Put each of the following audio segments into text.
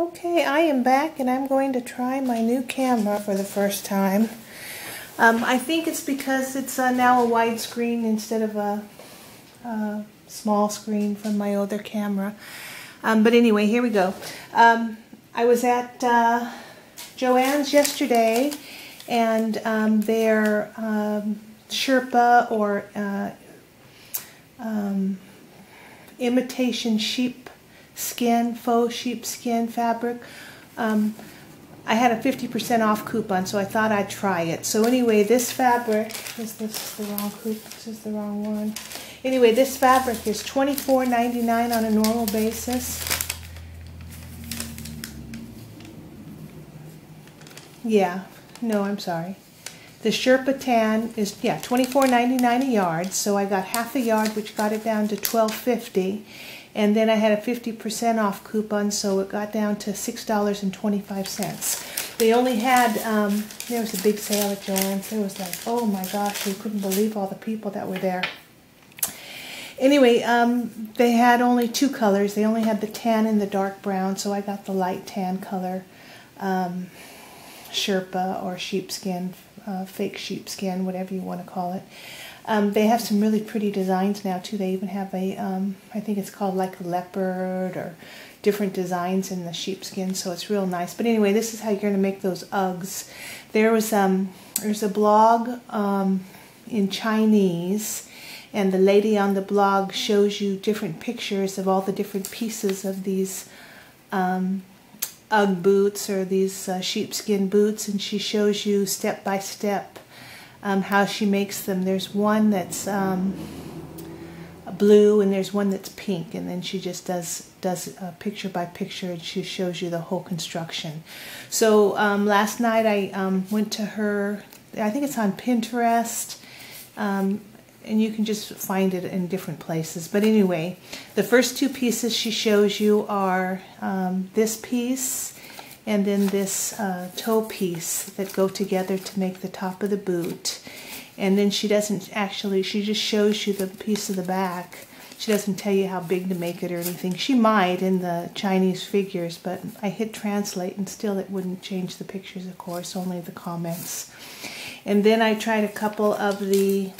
Okay, I am back and I'm going to try my new camera for the first time. I think it's because it's now a widescreen instead of a small screen from my other camera. But anyway, here we go. I was at Joann's yesterday, and their Sherpa or imitation sheepskin, faux sheepskin fabric. I had a 50% off coupon, so I thought I'd try it. So anyway, this fabric, is this the wrong coupon? This is the wrong one. Anyway, this fabric is $24.99 on a normal basis. Yeah, no, I'm sorry. The Sherpa tan is, yeah, $24.99 a yard, so I got half a yard, which got it down to $12.50. And then I had a 50% off coupon, so it got down to $6.25. They only had, there was a big sale at Joann's. There was like, oh my gosh, we couldn't believe all the people that were there. Anyway, they had only two colors. They only had the tan and the dark brown, so I got the light tan color Sherpa or sheepskin, fake sheepskin, whatever you want to call it. They have some really pretty designs now too. They even have a, I think it's called like a leopard or different designs in the sheepskin, so it's real nice. But anyway, this is how you're going to make those Uggs. There's a blog in Chinese, and the lady on the blog shows you different pictures of all the different pieces of these Ugg boots or these sheepskin boots, and she shows you step by step how she makes them. There's one that's blue and there's one that's pink, and then she just does picture by picture, and she shows you the whole construction. So last night I went to her, I think it's on Pinterest, and you can just find it in different places. But anyway, the first two pieces she shows you are this piece and then this toe piece that go together to make the top of the boot. And then she doesn't actually, she just shows you the piece of the back. She doesn't tell you how big to make it or anything. She might in the Chinese figures, but I hit translate and still it wouldn't change the pictures, of course, only the comments. And then I tried a couple of the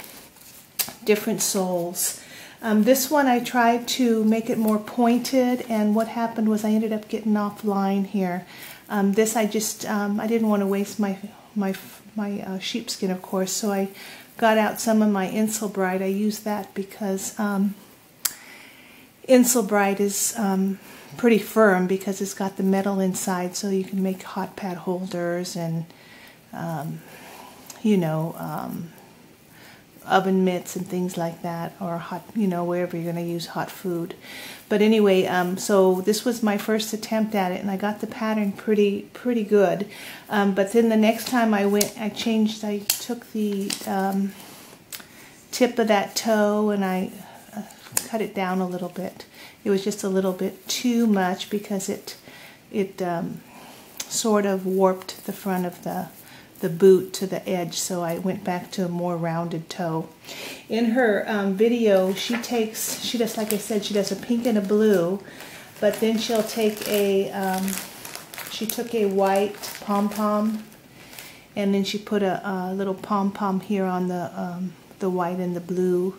different soles. This one I tried to make it more pointed, and what happened was I ended up getting offline here. This I just, I didn't want to waste my sheepskin, of course, so I got out some of my Insulbrite. I use that because Insulbrite is pretty firm because it's got the metal inside, so you can make hot pad holders and, you know, oven mitts and things like that, or hot, you know, wherever you're going to use hot food. But anyway, so this was my first attempt at it, and I got the pattern pretty good. But then the next time I went, I took the tip of that toe and I cut it down a little bit. It was just a little bit too much because it sort of warped the front of the boot to the edge, so I went back to a more rounded toe. In her video, she does, like I said, she does a pink and a blue, but then she'll take a, she took a white pom-pom, and then she put a little pom-pom here on the white and the blue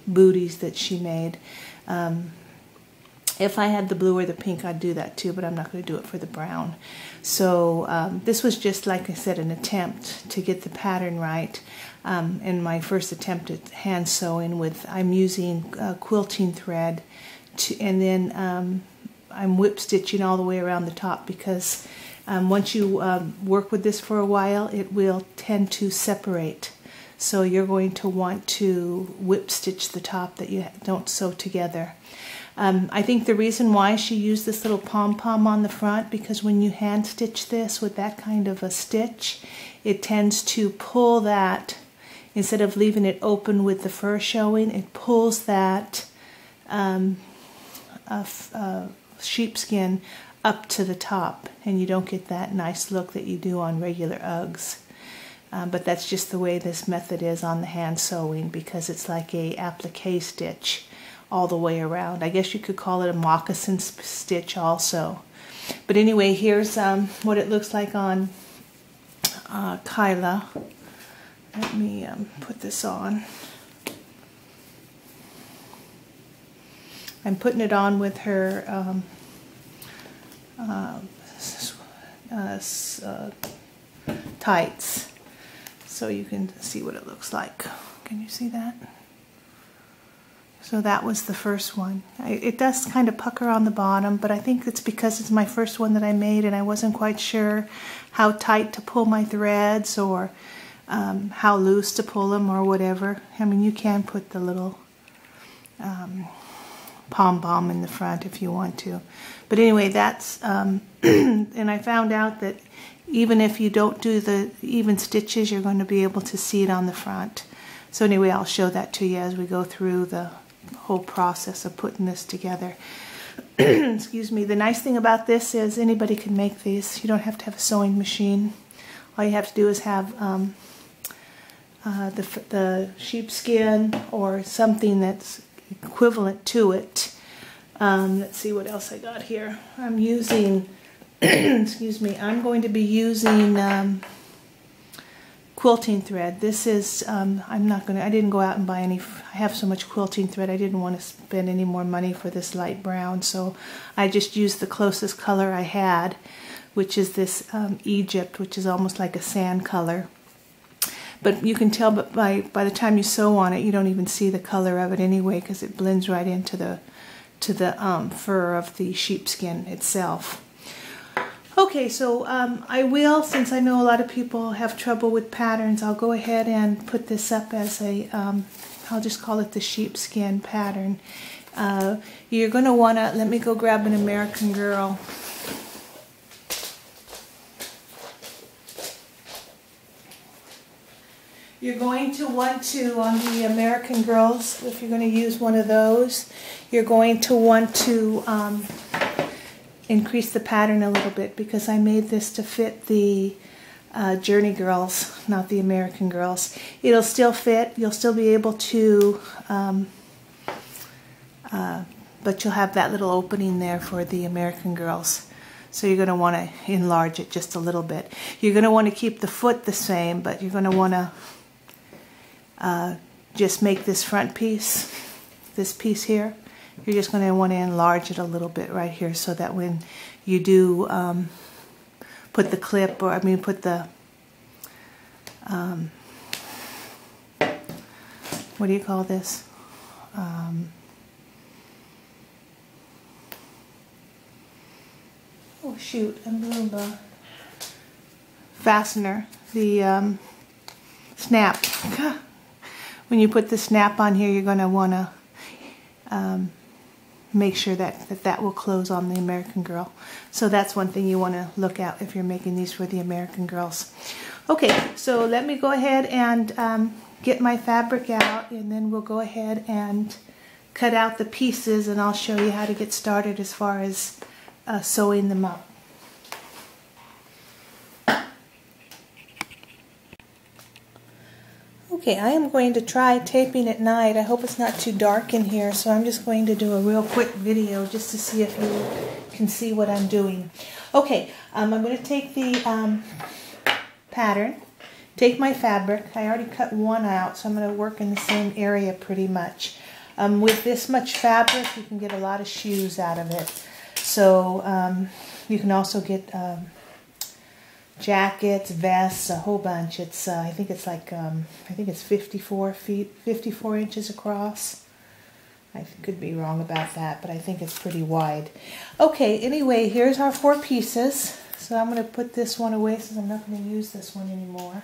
booties that she made. If I had the blue or the pink, I'd do that too, but I'm not going to do it for the brown. So this was just, like I said, an attempt to get the pattern right. And my first attempt at hand sewing with, I'm using quilting thread, and then I'm whip stitching all the way around the top, because once you work with this for a while, it will tend to separate. So you're going to want to whip stitch the top that you don't sew together. I think the reason why she used this little pom-pom on the front, because when you hand stitch this with that kind of a stitch, it tends to pull that, instead of leaving it open with the fur showing, it pulls that sheepskin up to the top, and you don't get that nice look that you do on regular Uggs. But that's just the way this method is on the hand sewing, because it's like a applique stitch all the way around. I guess you could call it a moccasin stitch also. But anyway, here's what it looks like on Kyla. Let me put this on. I'm putting it on with her tights, so you can see what it looks like. Can you see that? So that was the first one. It does kind of pucker on the bottom, but I think it's because it's my first one that I made and I wasn't quite sure how tight to pull my threads or how loose to pull them or whatever. I mean, you can put the little pom-pom in the front if you want to. But anyway, that's, and I found out that even if you don't do the even stitches, you're going to be able to see it on the front. So anyway, I'll show that to you as we go through the whole process of putting this together. Excuse me. The nice thing about this is anybody can make these. You don't have to have a sewing machine. All you have to do is have the sheepskin or something that's equivalent to it. Let's see what else I got here. I'm using, excuse me, I'm going to be using quilting thread. This is, I didn't go out and buy any, I have so much quilting thread, I didn't want to spend any more money for this light brown, so I just used the closest color I had, which is this Egypt, which is almost like a sand color. But you can tell by the time you sew on it, you don't even see the color of it anyway, because it blends right into the fur of the sheepskin itself. Okay, so I will, since I know a lot of people have trouble with patterns, I'll go ahead and put this up as a, I'll just call it the sheepskin pattern. You're going to want to, let me go grab an American Girl. You're going to want to, on the American Girls, if you're going to use one of those, you're going to want to increase the pattern a little bit, because I made this to fit the Journey Girls, not the American Girls. It'll still fit, you'll still be able to, but you'll have that little opening there for the American Girls. So you're going to want to enlarge it just a little bit. You're going to want to keep the foot the same, but you're going to want to just make this front piece, this piece here, you're just going to want to enlarge it a little bit right here, so that when you do put the clip, or I mean put the, what do you call this? Oh shoot, I'm doing the fastener, the snap. When you put the snap on here, you're going to want to make sure that will close on the American Girl. So that's one thing you want to look at if you're making these for the American Girls. Okay, so let me go ahead and get my fabric out, and then we'll go ahead and cut out the pieces, and I'll show you how to get started as far as sewing them up. Okay, I am going to try taping at night. I hope it's not too dark in here, so I'm just going to do a real quick video just to see if you can see what I'm doing. Okay, I'm going to take the pattern, take my fabric. I already cut one out, so I'm going to work in the same area pretty much. With this much fabric, you can get a lot of shoes out of it. So you can also get jackets, vests, a whole bunch. It's I think it's like I think it's 54 inches across. I could be wrong about that, but I think it's pretty wide. Okay, anyway, here's our 4 pieces. So I'm going to put this one away since I'm not going to use this one anymore.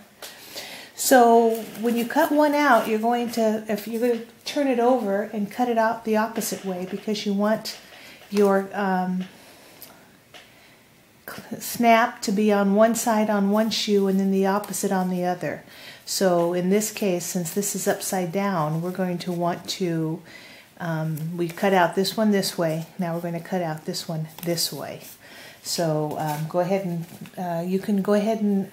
So when you cut one out, you're going to, if you're going to turn it over and cut it out the opposite way, because you want your snap to be on one side on one shoe and then the opposite on the other. So in this case, since this is upside down, we're going to want to, we cut out this one this way, now we're going to cut out this one this way. So go ahead and, you can go ahead and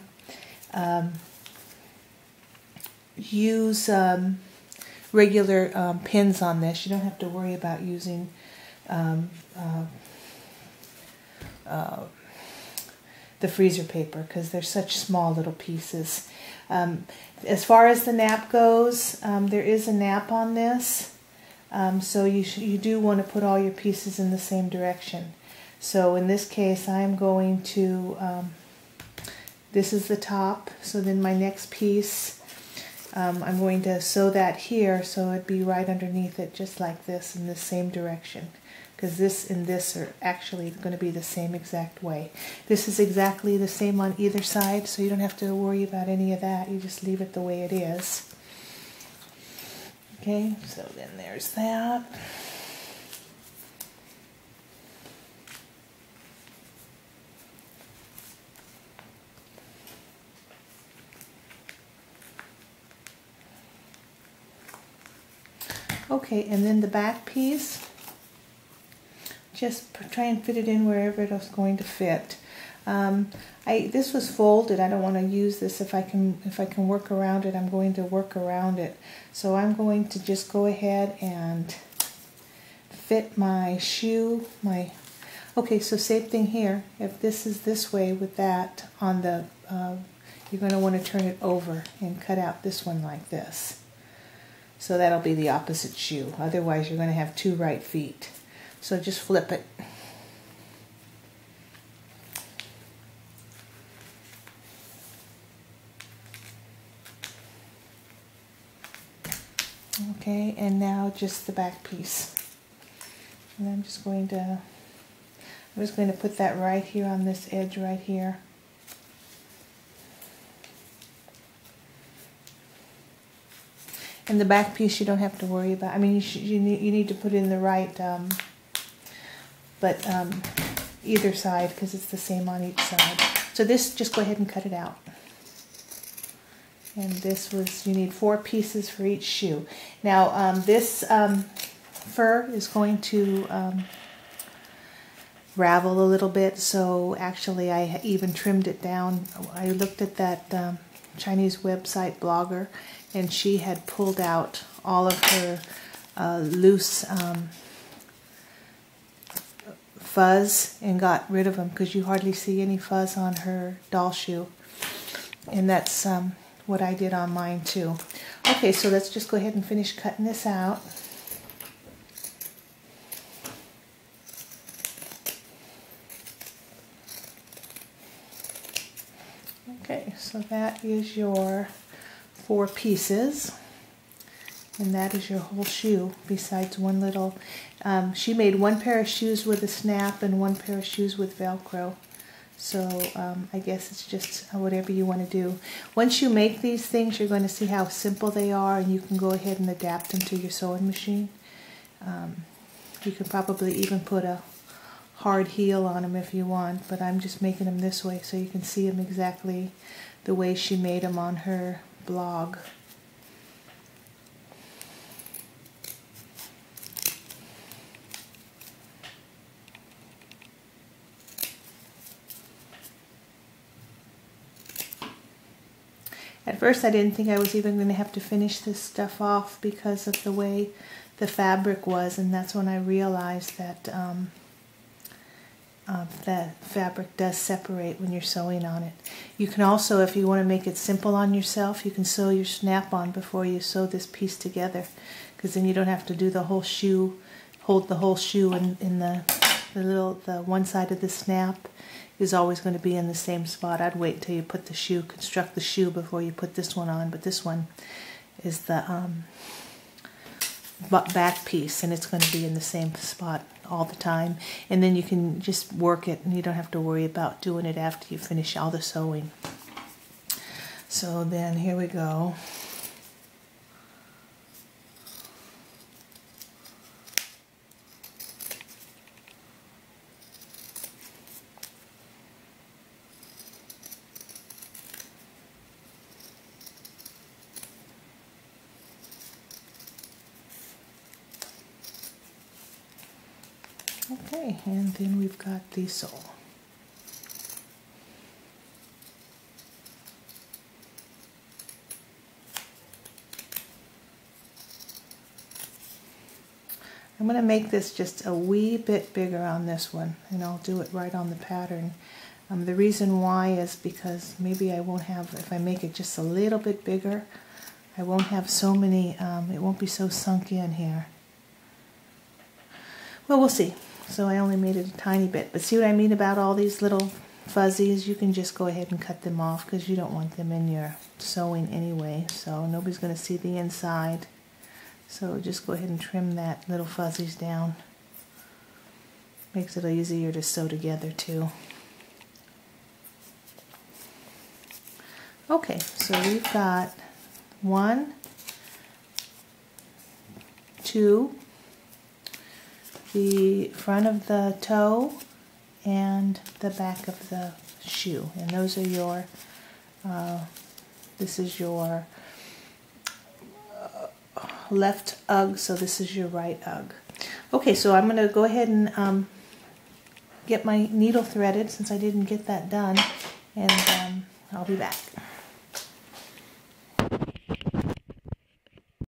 use regular pins on this. You don't have to worry about using the freezer paper because they're such small little pieces. As far as the nap goes, there is a nap on this, so you do want to put all your pieces in the same direction. So in this case, I'm going to, this is the top, so then my next piece, I'm going to sew that here so it'd be right underneath it, just like this, in the same direction. Because this and this are actually going to be the same exact way. This is exactly the same on either side, so you don't have to worry about any of that. You just leave it the way it is. Okay, so then there's that. Okay, and then the back piece, just try and fit it in wherever it's going to fit. This was folded. I don't want to use this. If I can work around it, I'm going to work around it. So I'm going to just go ahead and fit my shoe. Okay, so same thing here. If this is this way with that on the, you're going to want to turn it over and cut out this one like this. So that'll be the opposite shoe. Otherwise, you're going to have two right feet. So just flip it. Okay, and now just the back piece. And I'm just going to put that right here on this edge right here. And the back piece you don't have to worry about. I mean, you need to put in the right, either side, because it's the same on each side. So this, just go ahead and cut it out. And this was, you need 4 pieces for each shoe. Now this fur is going to ravel a little bit, so actually I even trimmed it down. I looked at that Chinese website blogger, and she had pulled out all of her loose fuzz and got rid of them, because you hardly see any fuzz on her doll shoe. And that's what I did on mine too. Okay, so let's just go ahead and finish cutting this out. Okay, so that is your 4 pieces, and that is your whole shoe, besides one little, she made 1 pair of shoes with a snap and 1 pair of shoes with Velcro. So I guess it's just whatever you want to do. Once you make these things, you're going to see how simple they are, and you can go ahead and adapt them to your sewing machine. You can probably even put a hard heel on them if you want, but I'm just making them this way so you can see them exactly the way she made them on her blog. At first I didn't think I was even going to have to finish this stuff off because of the way the fabric was, and that's when I realized that that fabric does separate when you're sewing on it. You can also, if you want to make it simple on yourself, you can sew your snap-on before you sew this piece together, because then you don't have to do the whole shoe, hold the whole shoe in the one side of the snap is always going to be in the same spot. I'd wait until you put the shoe, construct the shoe before you put this one on, but this one is the back piece, and it's going to be in the same spot all the time. And then you can just work it, and you don't have to worry about doing it after you finish all the sewing. So then here we go. Okay, and then we've got the sole. I'm going to make this just a wee bit bigger on this one, and I'll do it right on the pattern. The reason why is because maybe I won't have, if I make it just a little bit bigger, I won't have so many, it won't be so sunk in here. Well, we'll see. So I only made it a tiny bit, but see what I mean about all these little fuzzies? You can just go ahead and cut them off because you don't want them in your sewing anyway, so nobody's going to see the inside. So just go ahead and trim that little fuzzies down. Makes it easier to sew together too. Okay, so we've got 1, 2, the front of the toe and the back of the shoe, and those are your this is your left ugg, so this is your right ugg. Okay, so I'm going to go ahead and get my needle threaded since I didn't get that done, and I'll be back.